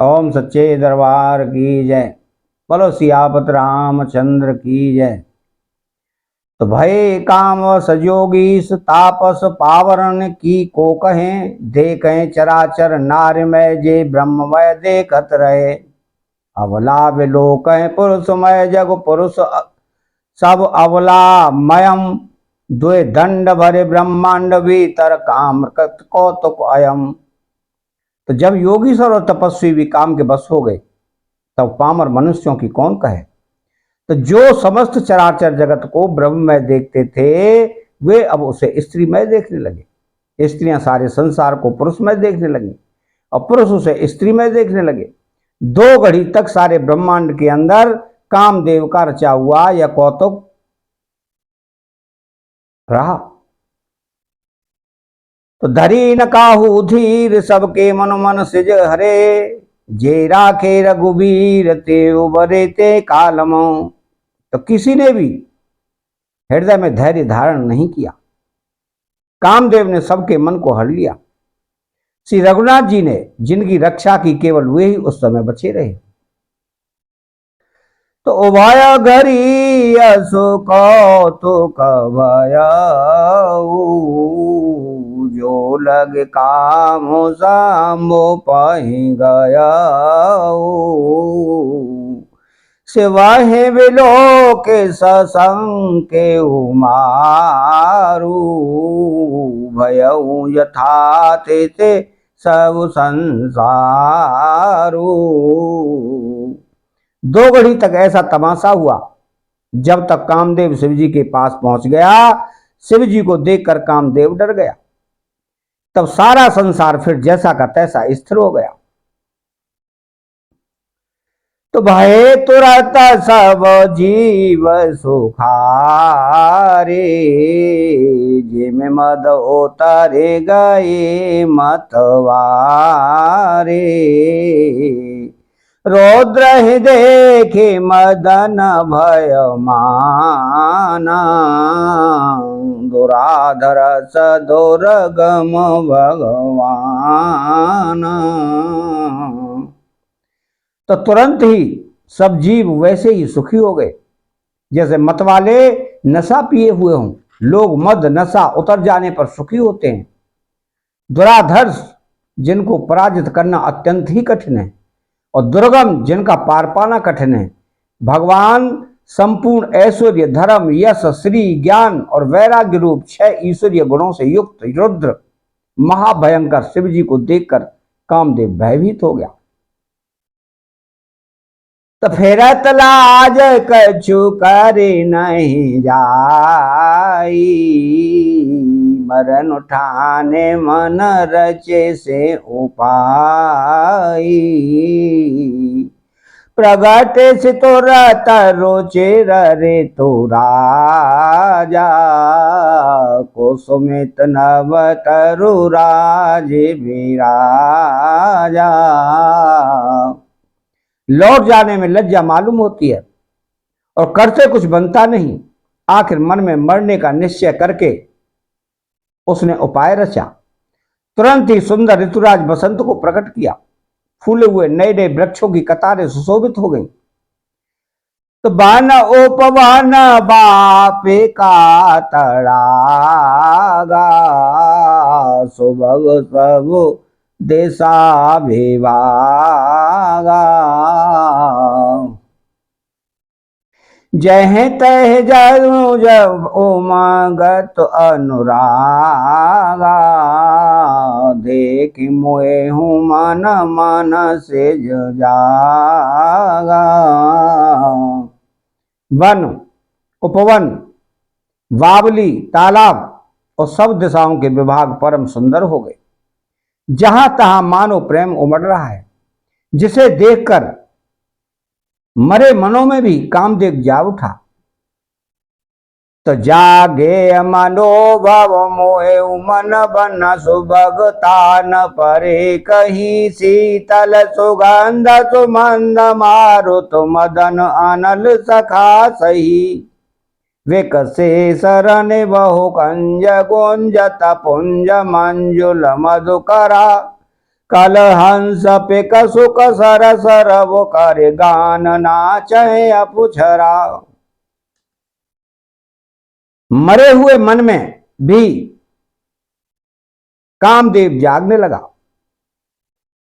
ओम सच्चे दरबार की जय। बोलो सियापत रामचंद्र की जय। तो भय काम सजोगीस तापस पावरण की को कहें, देखें चराचर नार्यमय जे ब्रह्ममय देखत रहे। अवला विलोक पुरुषमय जग पुरुष सब अवलामयम, द्वे दंड भरे ब्रह्मांड भीतर काम कौतुक अयम। तो जब योगीश्वर और तपस्वी भी काम के बस हो गए, तब पामर मनुष्यों की कौन कहे। तो जो समस्त चराचर जगत को ब्रह्ममय देखते थे, वे अब उसे स्त्रीमय देखने लगे। स्त्रियां सारे संसार को पुरुषमय देखने लगी और पुरुष उसे स्त्रीमय देखने लगे। 2 घड़ी तक सारे ब्रह्मांड के अंदर कामदेव का रचा हुआ यह कौतुक रहा। तो धरी न काहू धीर सबके मन मन सिज हरे, जे राखे रघुबीर ते उबरे ते कालमो। तो किसी ने भी हृदय में धैर्य धारण नहीं किया। कामदेव ने सबके मन को हर लिया। श्री रघुनाथ जी ने जिनकी रक्षा की, केवल वे ही उस समय बचे रहे। तो उभय घरी असु कौतुक भया, जो लग काम सामो पहि गया। सिवाहे बिलो के ससंग के उमारू, भयऊ यथा ते सब संसारू। 2 घड़ी तक ऐसा तमाशा हुआ। जब तक कामदेव शिव जी के पास पहुंच गया, शिव जी को देखकर कामदेव डर गया। तब सारा संसार फिर जैसा का तैसा स्थिर हो गया। तो भय तुरत सब जीव सुखारे, जिम मद उतरे गए मतवारे। रौद्र देखे मदन भय माना, दुराधर सदुर्गम भगवान। तो तुरंत ही सब जीव वैसे ही सुखी हो गए जैसे मतवाले नशा पिए हुए हों। लोग मद नशा उतर जाने पर सुखी होते हैं। दुराधर्ष जिनको पराजित करना अत्यंत ही कठिन है, और दुर्गम जिनका पार पाना कठिन है, भगवान संपूर्ण ऐश्वर्य धर्म यश श्री ज्ञान और वैराग्य रूप 6 ईश्वरीय गुणों से युक्त रुद्र महाभयंकर शिव जी को देखकर कामदेव भयभीत हो गया। तो फेरत लाज कछु करे नहीं जाई, मरण उठाने मन रचे से उपाई। प्रगट से तो रत रोचे रे तो राजा, कुसुमित नव तरु राज विराजा। लौट जाने में लज्जा मालूम होती है और करते कुछ बनता नहीं। आखिर मन में मरने का निश्चय करके उसने उपाय रचा। तुरंत ही सुंदर ऋतुराज बसंत को प्रकट किया। फूले हुए नए नए वृक्षों की कतारें सुशोभित हो गईं। तो बान उपवन बापे का तड़ागा, सुभग सब देशा विभागा। जह तह जनु जब उमगत अनुरागा, देख मोए हूँ मन मन से जागा। वन, उपवन, बावली, तालाब और सब दिशाओं के विभाग परम सुंदर हो गए। जहां तहां मानो प्रेम उमड़ रहा है, जिसे देखकर मरे मनों में भी कामदेव जाग उठा। तो जागे मनोभव मोहे मन बन सुभगता न परे कहीं, शीतल सुगंध सुमंद मारुत मदन अनल सखा सही। विकसे शरण बहु कंज गुंजत पुंज मंजुल मधुकरा, कल हंस पे कसुक सर सर वो करे गान नाचे अपुछरा। मरे हुए मन में भी कामदेव जागने लगा।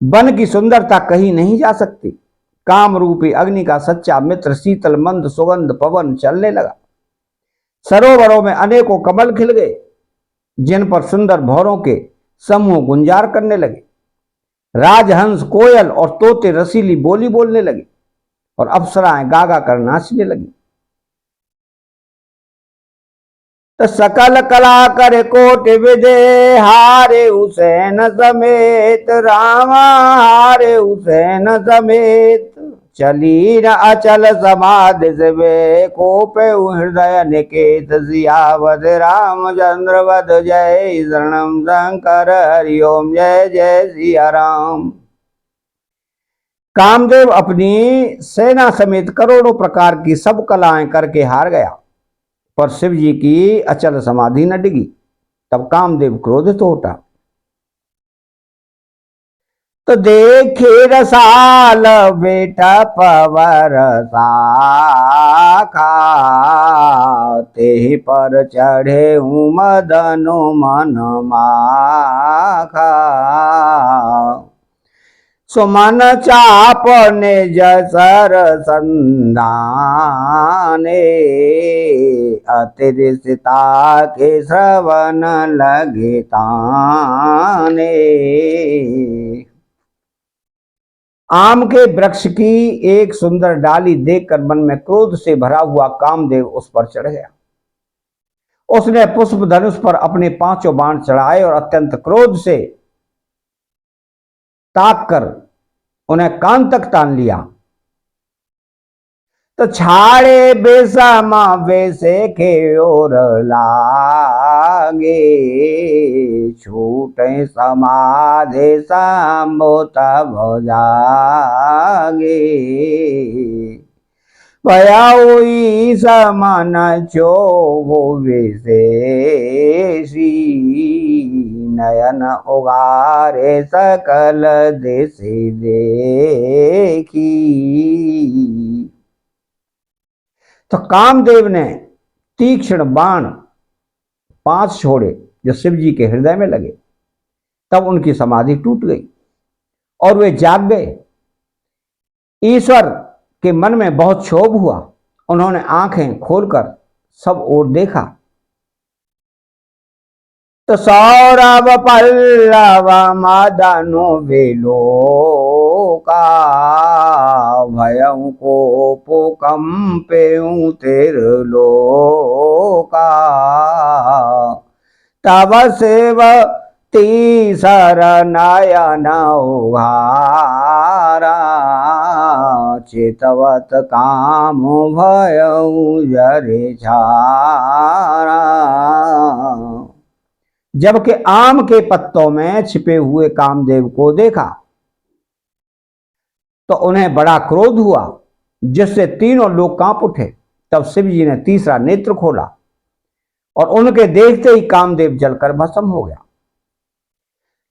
वन की सुंदरता कहीं नहीं जा सकती। काम रूपी अग्नि का सच्चा मित्र शीतल मंद सुगंध पवन चलने लगा। सरोवरों में अनेकों कमल खिल गए, जिन पर सुंदर भौरों के समूह गुंजार करने लगे। राजहंस कोयल और तोते रसीली बोली बोलने लगे और अप्सराएं गा गा कर नाचने लगी। तो सकल कला कर कोट विदे हारे हुसैन समेत, रामा हारे हुसैन समेत। चली न अचल समाधि से वे कोपे हृदय निकेत, सियावत रामचंद्र वध जय शरणम शंकर हरिओम जय जय सिया राम। कामदेव अपनी सेना समेत करोड़ों प्रकार की सब कलाएं करके हार गया, पर शिव जी की अचल समाधि न डिगी। तब कामदेव क्रोधित हो उठा। तो देखे रसाल बेटा पवर साखा, ते पर चढ़े हूँ मदनो मन माखा। सुमन चाप ने जसर संदाने, अतिरिसिता के श्रवण लगे ताने। आम के वृक्ष की एक सुंदर डाली देखकर मन में क्रोध से भरा हुआ कामदेव उस पर चढ़ गया। उसने पुष्प धनुष पर अपने 5 बाण चढ़ाए और अत्यंत क्रोध से ताक कर उन्हें कान तक तान लिया। तो छाड़े बेसमा वैसे के ओर लागे, छूटे समाधि संबोत जागे। भयाई समान चो वो विशेषी, नयन उगारे सकल देश देखी। तो कामदेव ने तीक्ष्ण बाण 5 छोड़े जो शिव जी के हृदय में लगे। तब उनकी समाधि टूट गई और वे जाग गए। ईश्वर के मन में बहुत क्षोभ हुआ। उन्होंने आंखें खोलकर सब ओर देखा। तो सौरभ पल्लव मदनु विलोका, भयं को कंपेऊं तिरलोका। तब शिव तीसर नयन उघारा, चितवत काम भयं जरे छारा। जबकि आम के पत्तों में छिपे हुए कामदेव को देखा तो उन्हें बड़ा क्रोध हुआ, जिससे तीनों लोग कांप उठे। तब शिव जी ने तीसरा नेत्र खोला और उनके देखते ही कामदेव जलकर भस्म हो गया।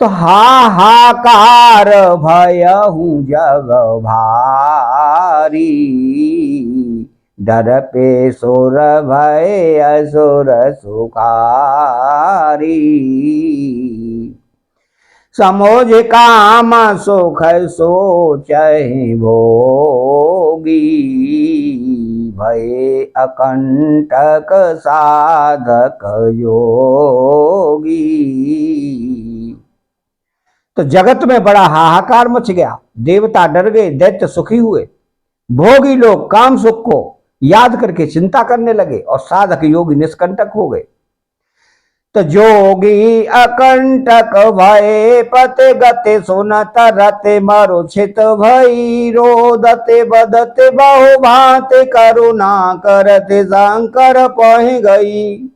तो हाहाकार भयहु जग भारी, डर पे सुर भय असुर सुखारी। समोज काम सुख सोचहि भोगी, भय अकंटक साधक योगी। तो जगत में बड़ा हाहाकार मच गया। देवता डर गए, दैत्य सुखी हुए, भोगी लोग काम सुख को याद करके चिंता करने लगे और साधक योगी निष्कंटक हो गए। तो जोगी अकंटक भय पते गते सुनत रते मरुछित भई, रोदते बदते बहु भांति करुणा करते शंकर पहि गई।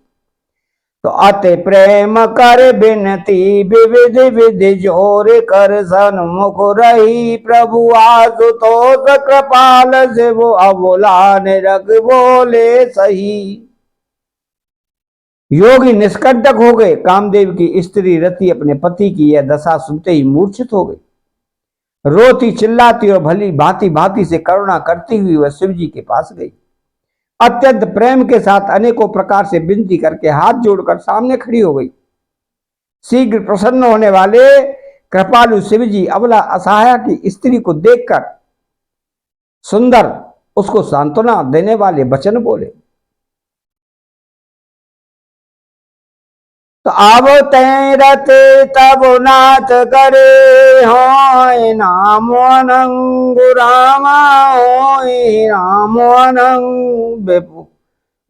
तो अति प्रेम कर बिनती विविध विधि जोर कर सन्मुख रही, प्रभु आशुतोष कृपाल से वो अबोला निरख बोले सही। योगी निष्कंटक हो गए। कामदेव की स्त्री रति अपने पति की यह दशा सुनते ही मूर्छित हो गई। रोती चिल्लाती और भली भांति भांति से करुणा करती हुई वह शिव जी के पास गई। अत्यंत प्रेम के साथ अनेकों प्रकार से विनती करके हाथ जोड़कर सामने खड़ी हो गई। शीघ्र प्रसन्न होने वाले कृपालु शिव जी अबला असहाया की स्त्री को देखकर सुंदर उसको सांत्वना देने वाले वचन बोले। तो अब तैरते तब नाथ करे होय नाम अनंग रामा होय नाम अनंग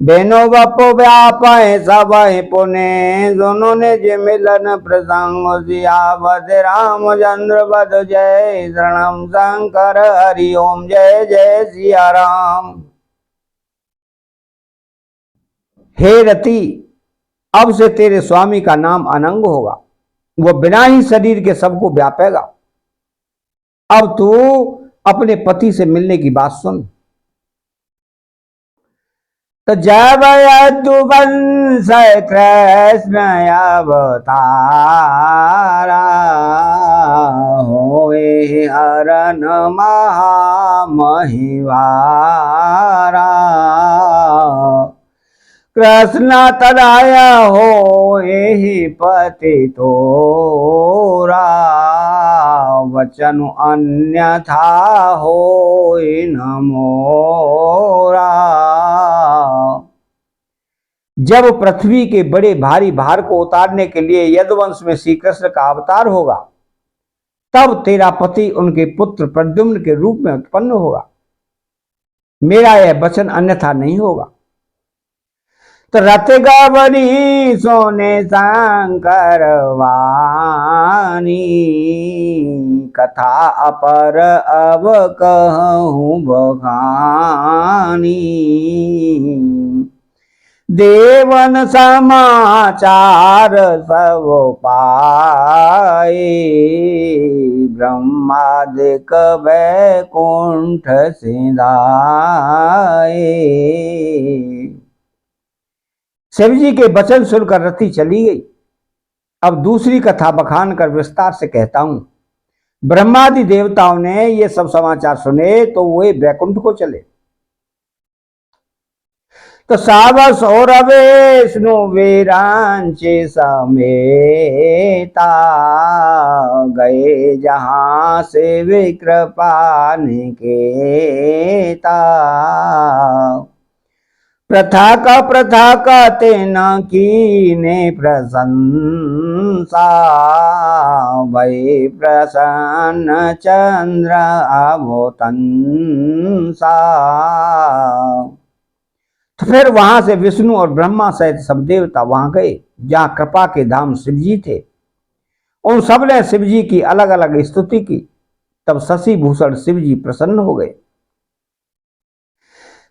बेनो बपो व्यापय सब पुने दोनों ने जे मिलन प्रसंग सियावत रामचंद्र बद जय शरणम शंकर हरि ओम जय जय सिया राम। हे रति, अब से तेरे स्वामी का नाम अनंग होगा, वह बिना ही शरीर के सबको व्यापेगा। अब तू अपने पति से मिलने की बात सुन। तो जब यदुवंश कृष्ण अवतारा होए हरन महामहिवारा कृष्ण तराया हो एहि पति तोरा वचन अन्यथा हो न मोरा। जब पृथ्वी के बड़े भारी भार को उतारने के लिए यदुवंश में श्री कृष्ण का अवतार होगा, तब तेरा पति उनके पुत्र प्रद्युम्न के रूप में उत्पन्न होगा। मेरा यह वचन अन्यथा नहीं होगा। तो रथ गवनी सोने शंकर वाणी कथा अपर अब कहूँ बखानी देवन समाचार सब पाए ब्रह्मादिक वैकुंठ सिधाए। शिव जी के वचन सुनकर रति चली गई। अब दूसरी कथा बखान कर विस्तार से कहता हूं। ब्रह्मादि देवताओं ने ये सब समाचार सुने तो वे वैकुंठ को चले। तो सावस और विष्णु वीरांचे समेता गए जहां से वे कृपा निकेता। प्रथा का तेना कीने प्रशंसा भय प्रसन्न चंद्र अवतंसा। तो फिर वहां से विष्णु और ब्रह्मा सहित सब देवता वहां गए जहां कृपा के धाम शिवजी थे। उन सब ने शिवजी की अलग अलग स्तुति की। तब शशि भूषण शिवजी प्रसन्न हो गए।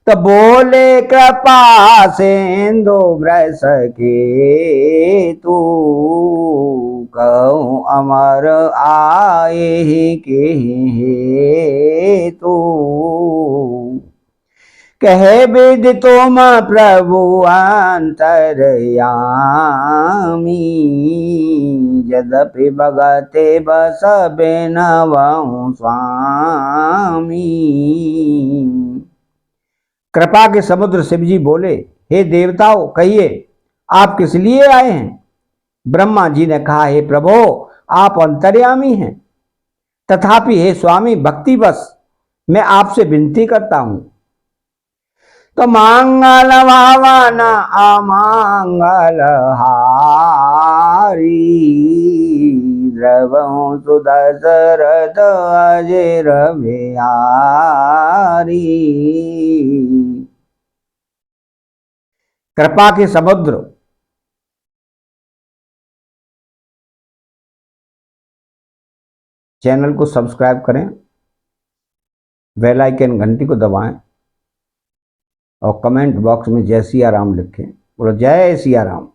तो बोले कृपा सिंधु ब्रस के तू कहूँ अमर आए के तू कहे विद तुम प्रभु अंतरयामी यद्यपि भगते बस बेनवहु स्वामी। कृपा के समुद्र शिवजी बोले, हे देवताओं कहिए आप किस लिए आए हैं। ब्रह्मा जी ने कहा, हे प्रभो आप अंतर्यामी हैं, तथापि हे स्वामी भक्ति बस मैं आपसे विनती करता हूं। तो मांगल भावना अमांगल हारी द्रवं सुदशरथ अजर बिहारी। कृपा के समुद्र चैनल को सब्सक्राइब करें, बेल आइकन घंटी को दबाएं और कमेंट बॉक्स में जय सिया राम लिखें। बोलो जय सिया राम।